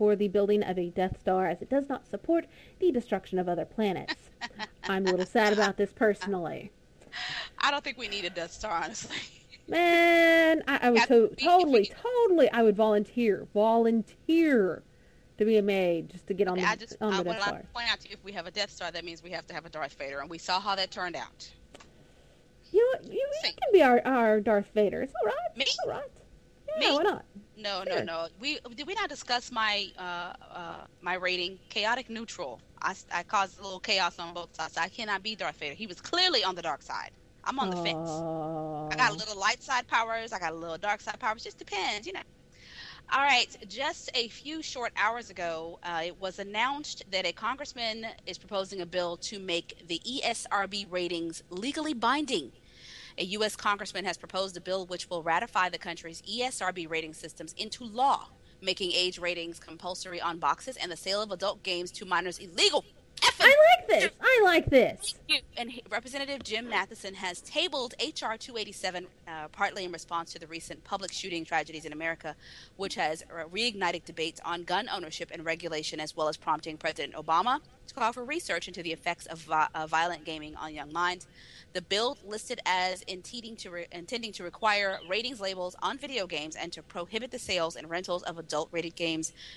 for the building of a Death Star as it does not support the destruction of other planets. I'm a little sad about this personally. I don't think we need a Death Star, honestly. Man, I would totally, I would volunteer to be a maid just to get on the when Death I Star. point out to you, if we have a Death Star, that means we have to have a Darth Vader, and we saw how that turned out. You can be our Darth Vader. It's all right. Me? It's all right. Me? Yeah, why not? No, Sure. no. Did we not discuss my my rating? Chaotic neutral. I caused a little chaos on both sides. I cannot be Darth Vader. He was clearly on the dark side. I'm on the fence. I got a little light side powers. I got a little dark side powers. Just depends, you know. All right. Just a few short hours ago, it was announced that a congressman is proposing a bill to make the ESRB ratings legally binding. A U.S. congressman has proposed a bill which will ratify the country's ESRB rating systems into law, making age ratings compulsory on boxes and the sale of adult games to minors illegal. I like this. And Representative Jim Matheson has tabled H.R. 287 partly in response to the recent public shooting tragedies in America, which has reignited debates on gun ownership and regulation, as well as prompting President Obama to call for research into the effects of violent gaming on young minds. The bill listed as intending to require ratings labels on video games and to prohibit the sales and rentals of adult-rated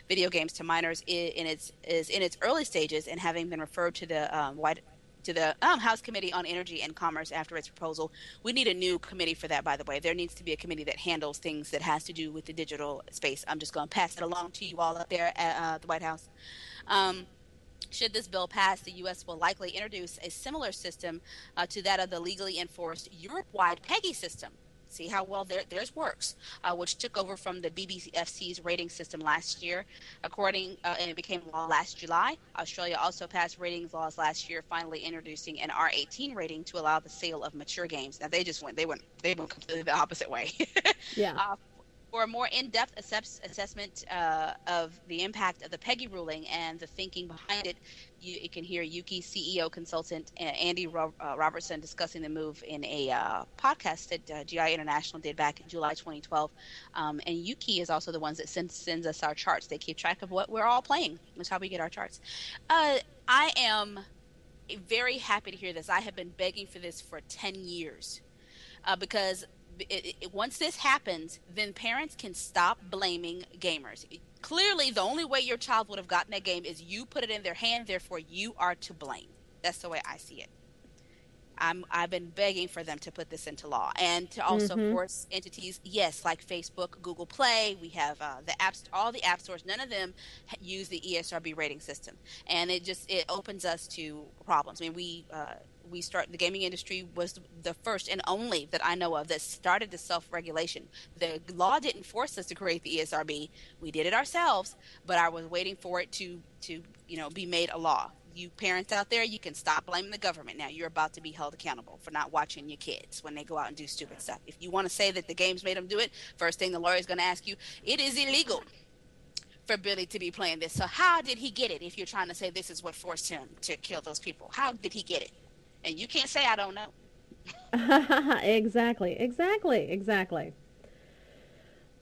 video games to minors is in its early stages and having been referred to the House Committee on Energy and Commerce after its proposal. We need a new committee for that, by the way. There needs to be a committee that handles things that has to do with the digital space. I'm just going to pass it along to you all up there at the White House. Should this bill pass, the U.S. will likely introduce a similar system to that of the legally enforced Europe-wide PEGI system. See how well theirs works, which took over from the BBFC's rating system last year. And it became law last July. Australia also passed ratings laws last year, finally introducing an R18 rating to allow the sale of mature games. Now they went completely the opposite way. Yeah. For a more in-depth assessment of the impact of the PEGI ruling and the thinking behind it, you can hear Yuki CEO consultant Andy Robertson discussing the move in a podcast that GI International did back in July 2012. And Yuki is also the ones that sends us our charts. They keep track of what we're all playing. That's how we get our charts. I am very happy to hear this. I have been begging for this for 10 years because once this happens, then parents can stop blaming gamers. Clearly, the only way your child would have gotten that game is you put it in their hand, therefore you are to blame. That's the way I see it. I've been begging for them to put this into law and to also force entities, yes, like Facebook, Google Play. We have all the app stores. None of them use the ESRB rating system, and it opens us to problems. I mean, the gaming industry was the first and only that I know of that started the self-regulation. The law didn't force us to create the ESRB. We did it ourselves, but I was waiting for it to be made a law. You parents out there, you can stop blaming the government now. You're about to be held accountable for not watching your kids when they go out and do stupid stuff. If you want to say that the games made them do it, first thing the lawyer is going to ask you, it is illegal for Billy to be playing this. So how did he get it if you're trying to say this is what forced him to kill those people? How did he get it? And you can't say I don't know. Exactly.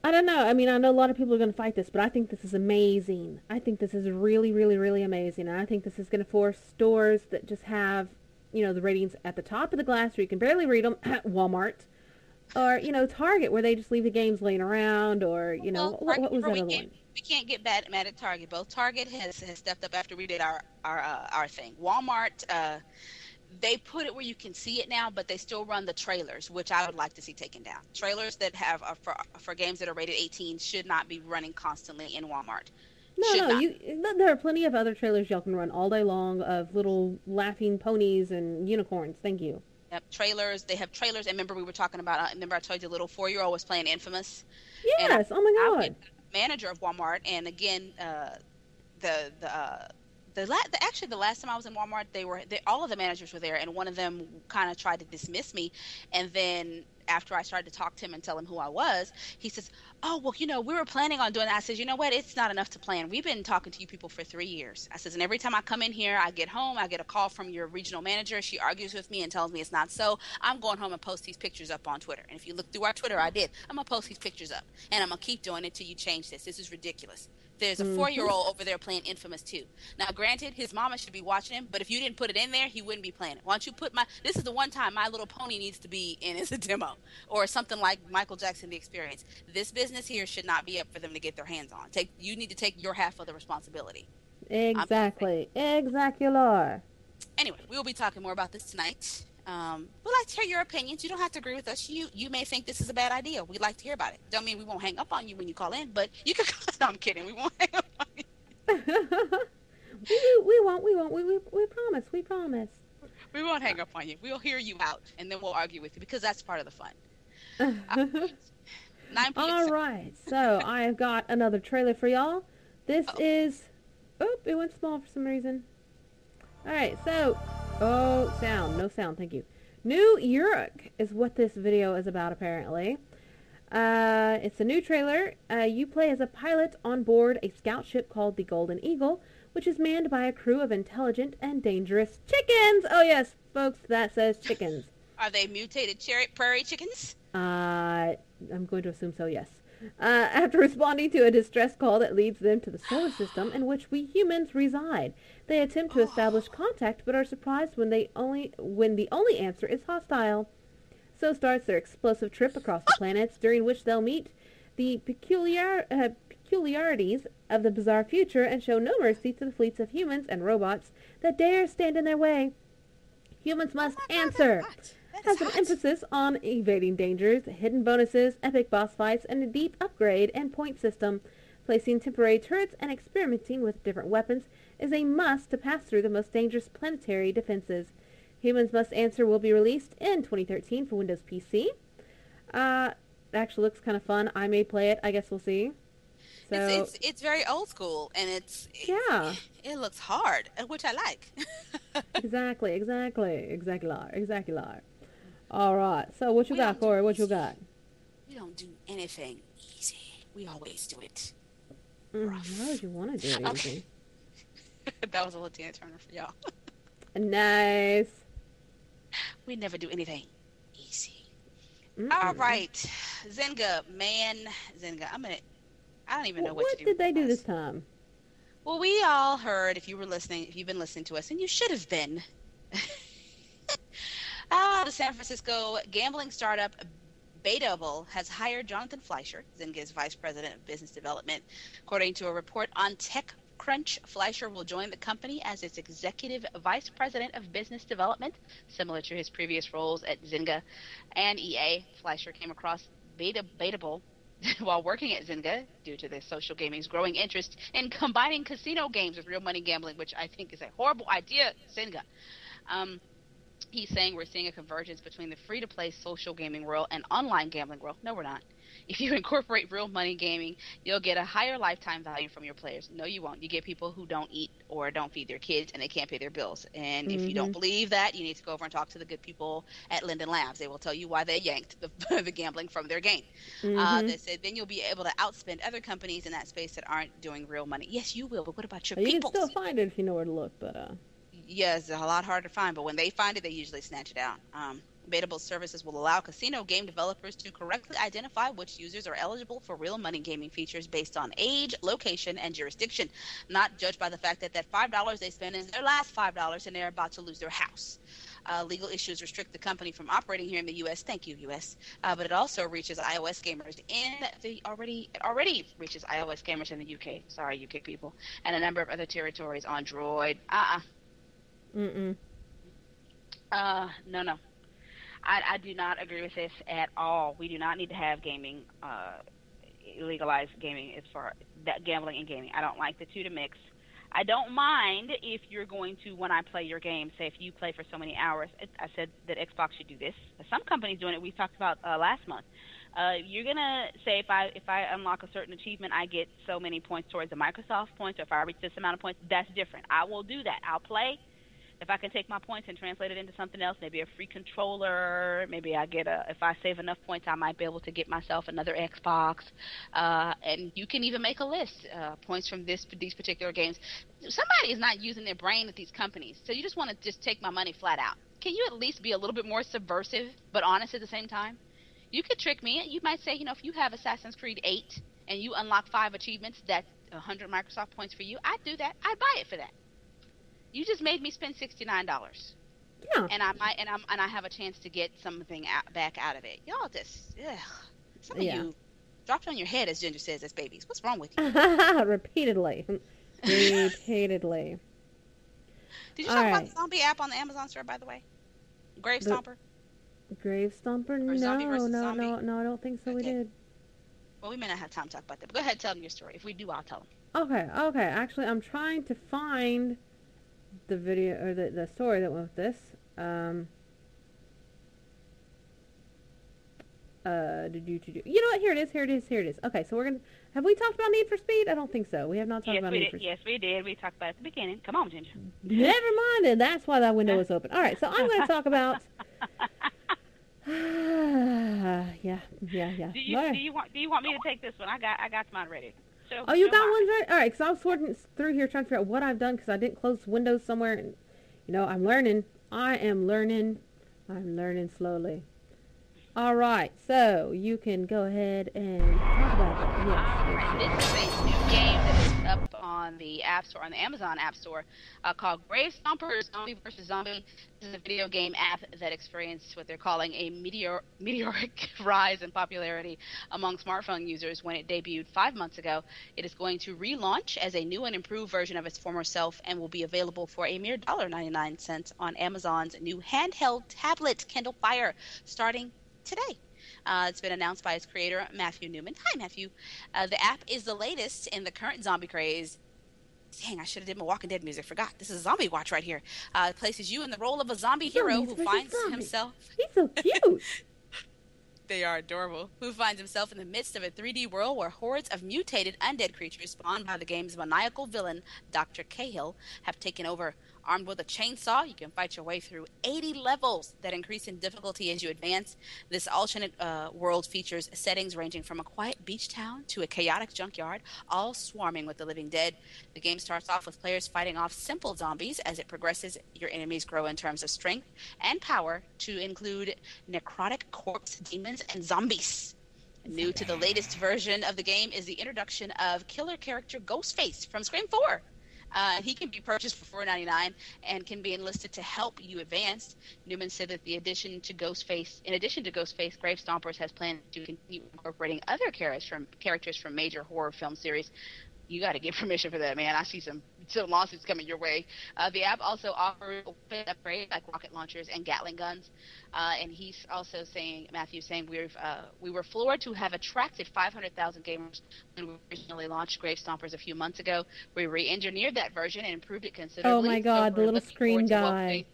I don't know. I mean, I know a lot of people are going to fight this, but I think this is amazing. I think this is really, really, really amazing. And I think this is going to force stores that just have, the ratings at the top of the glass where you can barely read them at Walmart. Or, Target where they just leave the games laying around or, what was that other one? We can't get mad at Target. Both Target has stepped up after we did our thing. Walmart, they put it where you can see it now, but they still run the trailers, which I would like to see taken down. Trailers that have for games that are rated 18 should not be running constantly in Walmart. There are plenty of other trailers y'all can run all day long of little laughing ponies and unicorns. Thank you. Yep, trailers. They have trailers. And remember we were talking about. Remember I told you the little 4-year-old was playing Infamous. Yes. Oh my God. Manager of Walmart, and again, the last time I was in Walmart, all of the managers were there, and one of them kind of tried to dismiss me, and then after I started to talk to him and tell him who I was, he says, "Oh, well, we were planning on doing that." I said, "You know what? It's not enough to plan. We've been talking to you people for 3 years." I says, "And every time I come in here, I get home, I get a call from your regional manager. She argues with me and tells me it's not so. I'm going home and post these pictures up on Twitter. And if you look through our Twitter, I did. I'm going to post these pictures up, and I'm going to keep doing it till you change this. This is ridiculous." There's a Mm-hmm. 4-year-old over there playing Infamous 2. Now, granted, his mama should be watching him, but if you didn't put it in there, he wouldn't be playing it. Why don't you put this is the one time My Little Pony needs to be in as a demo, or something like Michael Jackson The Experience. This business here should not be up for them to get their hands on. You need to take your half of the responsibility. Exactly. Exactly. Anyway, we will be talking more about this tonight. We'd like to hear your opinions. You don't have to agree with us. You may think this is a bad idea. We'd like to hear about it. Don't mean we won't hang up on you when you call in, but you can call. No, I'm kidding. We won't hang up on you. We won't. We won't. We promise. We promise. We won't hang up on you. We'll hear you out, and then we'll argue with you because that's part of the fun. 9 p.m. All right. So I have got another trailer for y'all. This is. Oh, it went small for some reason. All right. So, sound. No sound. Thank you. New York is what this video is about, apparently. It's a new trailer. You play as a pilot on board a scout ship called the Golden Eagle, which is manned by a crew of intelligent and dangerous chickens. Oh, yes, folks, that says chickens. Are they mutated prairie chickens? I'm going to assume so, yes. After responding to a distress call that leads them to the solar system in which we humans reside, they attempt to establish contact but are surprised when the only answer is hostile. So starts their explosive trip across the planets, during which they'll meet the peculiarities of the bizarre future and show no mercy to the fleets of humans and robots that dare stand in their way. Humans must answer. Has an emphasis on evading dangers, hidden bonuses, epic boss fights, and a deep upgrade and point system. Placing temporary turrets and experimenting with different weapons is a must to pass through the most dangerous planetary defenses. Humans Must Answer will be released in 2013 for Windows PC. It actually looks kind of fun. I may play it. I guess we'll see. So it's very old school, and it looks hard, which I like. Exactly. All right. So what you got, Corey? What you got? We don't do anything easy. We always do it. Why would you want to do it easy? That was a little Tina Turner for y'all. Nice. We never do anything easy. All right, Zynga. I don't even know what to do. What did they do this time? Well, we all heard, if you've been listening to us, and you should have been. The San Francisco gambling startup Betable has hired Jonathan Fleischer, Zynga's vice president of business development. According to a report on TechCrunch, Fleischer will join the company as its executive vice president of business development, similar to his previous roles at Zynga and EA. Fleischer came across Betable while working at Zynga due to the social gaming's growing interest in combining casino games with real money gambling, which I think is a horrible idea, Zynga. He's saying we're seeing a convergence between the free-to-play social gaming world and online gambling world. No, we're not. If you incorporate real money gaming, you'll get a higher lifetime value from your players. No, you won't. You get people who don't eat or don't feed their kids, and they can't pay their bills. And if you don't believe that, you need to go over and talk to the good people at Linden Labs. They will tell you why they yanked the gambling from their game. They said then you'll be able to outspend other companies in that space that aren't doing real money. Yes, you will, but what about your people? You can still find it if you know where to look, but yeah, it's a lot harder to find, but when they find it, they usually snatch it out. Betable services will allow casino game developers to correctly identify which users are eligible for real money gaming features based on age, location, and jurisdiction, not judged by the fact that $5 they spend is their last $5 and they're about to lose their house. Legal issues restrict the company from operating here in the U.S. Thank you, U.S. But it also reaches iOS gamers it already reaches iOS gamers in the U.K. Sorry, U.K. people, and a number of other territories on Droid. No. I do not agree with this at all. We do not need to have gaming, legalized gaming as far that gambling and gaming. I don't like the two to mix. I don't mind if you're going to, when I play your game, say if you play for so many hours, I said that Xbox should do this. Some companies doing it. We talked about last month. You're gonna say if I unlock a certain achievement, I get so many points towards the Microsoft points, or if I reach this amount of points, that's different. I will do that. I'll play. If I can take my points and translate it into something else, maybe a free controller, maybe I get if I save enough points, I might be able to get myself another Xbox. And you can even make a list, points from these particular games. Somebody is not using their brain at these companies, so you just want to just take my money flat out. Can you at least be a little bit more subversive but honest at the same time? You could trick me. You might say, if you have Assassin's Creed 8 and you unlock 5 achievements, that 100 Microsoft points for you, I'd do that. I'd buy it for that. You just made me spend $69. Yeah. And I have a chance to get something back out of it. Y'all just, some of you dropped on your head, as Ginger says, as babies. What's wrong with you? Repeatedly. Repeatedly. Did you talk about the zombie app on the Amazon store, by the way? Grave Stomper? Grave Stomper? No, I don't think so. Okay. We did. Well, we may not have time to talk about that, but go ahead and tell them your story. If we do, I'll tell them. Okay. Actually, I'm trying to find the video, or the story that went with this. You know what? Here it is. Okay, so have we talked about Need for Speed? I don't think so. We have not talked about Need for Speed. Yes, we did. We talked about it at the beginning. Come on, Ginger. Never mind, and that's why that window was open. All right, so I'm going to talk about... yeah. Do you want me to take this one? I got mine ready. Oh, you got one ready? All right, because I was sorting through here trying to figure out what I've done because I didn't close windows somewhere. And, I'm learning. I am learning. I'm learning slowly. All right, so you can go ahead and talk about it. Yes. All right, this is a new game that is up on the App Store, on the Amazon App Store, called Grave Stomper Zombie vs. Zombie. This is a video game app that experienced what they're calling a meteoric rise in popularity among smartphone users when it debuted 5 months ago. It is going to relaunch as a new and improved version of its former self and will be available for a mere $1.99 on Amazon's new handheld tablet, Kindle Fire, starting today. It's been announced by its creator, Matthew Newman. Hi, Matthew. The app is the latest in the current zombie craze. Dang, I should have did my Walking Dead music. Forgot. This is Zombie Watch right here. It places you in the role of a zombie hero who finds himself... He's so cute. They are adorable. Who finds himself in the midst of a 3D world where hordes of mutated undead creatures spawned by the game's maniacal villain, Dr. Cahill, have taken over. Armed with a chainsaw, you can fight your way through 80 levels that increase in difficulty as you advance. This alternate world features settings ranging from a quiet beach town to a chaotic junkyard, all swarming with the living dead. The game starts off with players fighting off simple zombies. As it progresses, your enemies grow in terms of strength and power to include necrotic corpse demons and zombies. New to the latest version of the game is the introduction of killer character Ghostface from Scream 4. He can be purchased for $4.99 and can be enlisted to help you advance. Newman said that in addition to Ghostface, Grave Stompers has planned to continue incorporating other characters from major horror film series. You got to get permission for that, man. I see some lawsuits coming your way. The app also offers upgrades like rocket launchers and Gatling guns. And he's also saying, Matthew's saying, we were floored to have attracted 500,000 gamers when we originally launched Grave Stompers a few months ago. We re-engineered that version and improved it considerably. Oh my God, the little screen guy.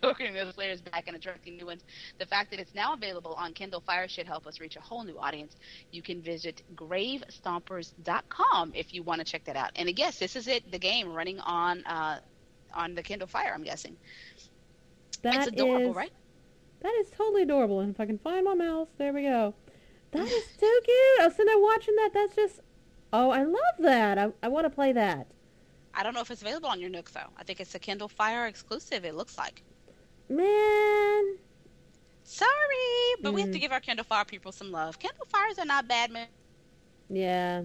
Welcoming those players back and attracting new ones. The fact that it's now available on Kindle Fire should help us reach a whole new audience. You can visit gravestompers.com if you want to check that out. And yes, this is the game running on the Kindle Fire, I'm guessing. It's adorable, right? That is totally adorable. And if I can find my mouse, there we go. That is so cute. I was sitting there watching that. That's just, I love that. I want to play that. I don't know if it's available on your Nook, though. I think it's a Kindle Fire exclusive, it looks like. Man. Sorry, but we have to give our Kindle Fire people some love. Kindle Fires are not bad, man. Yeah.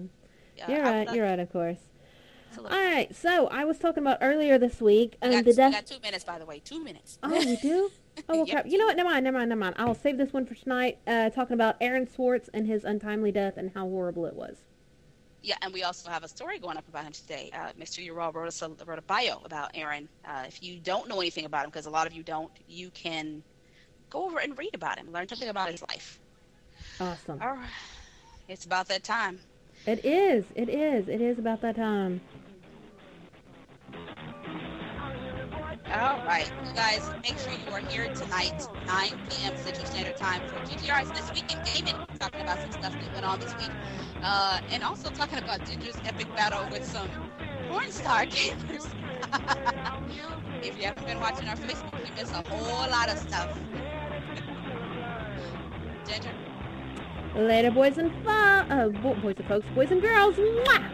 You're right, of course. All right, so I was talking about earlier this week. We got 2 minutes, by the way. 2 minutes. Oh, we do? Oh, well, crap. You know what? Never mind. I'll save this one for tonight, talking about Aaron Swartz and his untimely death and how horrible it was. Yeah, and we also have a story going up about him today. Mr. Ural wrote a bio about Aaron. If you don't know anything about him, because a lot of you don't, you can go over and read about him, learn something about his life. Awesome. All right. It's about that time. It is. It is about that time. All right, you guys, make sure you are here tonight, 9 p.m. Central Standard Time for GTR's This Week in Gaming, talking about some stuff that went on this week, and also talking about Ginger's epic battle with some porn star gamers. If you haven't been watching our Facebook, you miss a whole lot of stuff. Ginger? Later, boys and folks, boys and girls. Mwah!